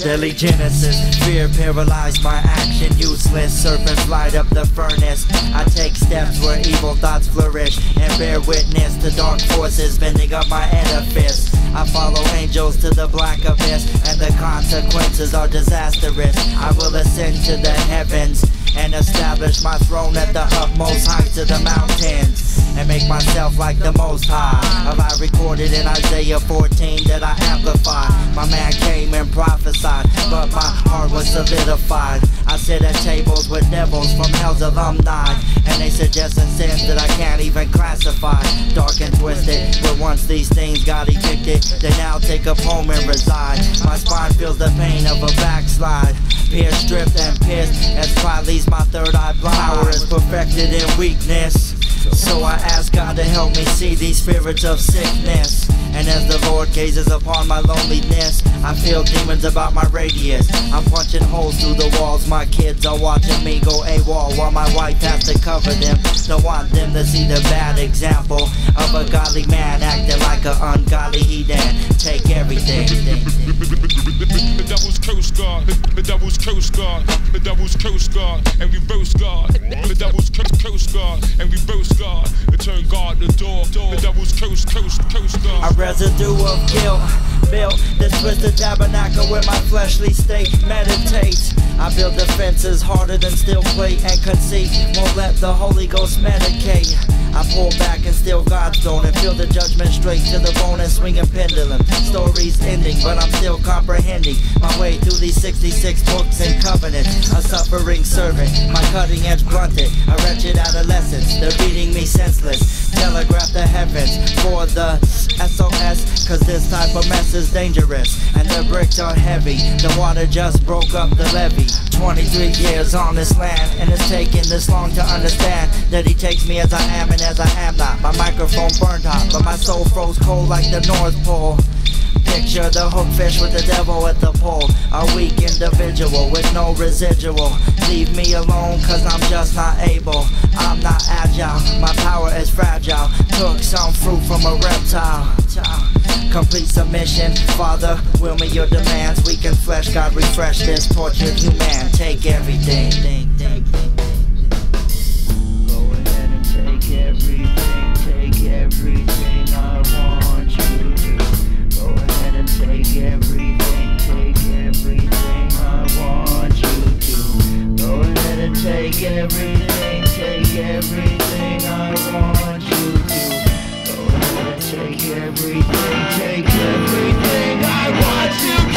Deadly genesis, fear paralyzed my action, useless. Serpents light up the furnace. I take steps where evil thoughts flourish and bear witness to dark forces bending up my edifice. I follow angels to the black abyss, and the consequences are disastrous. I will ascend to the heavens and establish my throne at the utmost heights of the mountains, and make myself like the Most High. Have I recorded in Isaiah 14 that I amplify? My man came and prophesied, but my heart was solidified. I sit at tables with devils from hell's alumni, and they suggesting sins that I can't even classify. Dark and twisted, where once these things got evicted, they now take up home and reside. My spine feels the pain of a backslide, pierced, stripped, and pierced as pride leaves my third eye blind. Power is perfected in weakness, so I ask God to help me see these spirits of sickness. And as the Lord gazes upon my loneliness, I feel demons about my radius. I'm punching holes through the walls. My kids are watching me go AWOL while my wife has to cover them. Don't want them to see the bad example of a godly man acting like an ungodly heathen. Take everything. The devil's curse God, the devil's curse God, the devil's curse God, and reverse God. The devil's curse God, and reverse God, and turn God the door. The devil's curse God. A residue of guilt built this twisted tabernacle where my fleshly state meditates. I build defenses harder than steel plate, and conceit won't let the Holy Ghost medicate. I pull back and steal God's throne and feel the judgment straight to the bone and swing a pendulum. Stories ending, but I'm still comprehending my way through these 66 books and covenants. A suffering servant, my cutting edge blunted, a wretched adolescent. They're beating me senseless. Telegraph the heavens for the SOS, cause this type of mess is dangerous, and the bricks are heavy. The water just broke up the levee. 23 years on this land, and it's taken this long to understand that he takes me as I am and as I am not. My microphone burned hot, but my soul froze cold like the North Pole. Picture the hookfish with the devil at the pole, a weak individual with no residual. Leave me alone cause I'm just not able. I'm not agile, my power is fragile. Took some fruit from a reptile. Complete submission, Father, will me your demands. Weak in flesh, God refresh this tortured human. Take everything. Go ahead and take everything. Take everything I want you to. Go ahead and take everything. Take everything I want you to. Go ahead and take everything. Take everything I want you to. Go ahead and take everything. Take everything I want you to.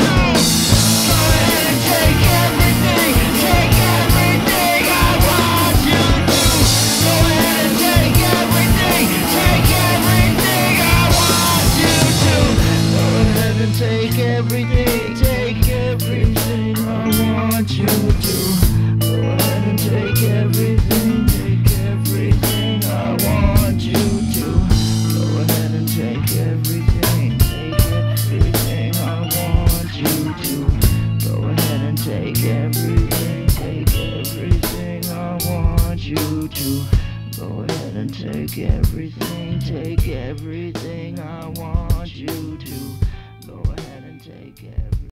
Go ahead and take everything. Take everything I want you to. Go ahead and take everything. Take everything I want you to. Go ahead and take everything. Take everything I want you to. Go ahead and take everything. Take everything I want you to. Go ahead and take everything. Take everything I want you to. Go ahead and take everything. Take everything I want you to. Go ahead and take everything. Take everything I want you to. Go ahead and take everything.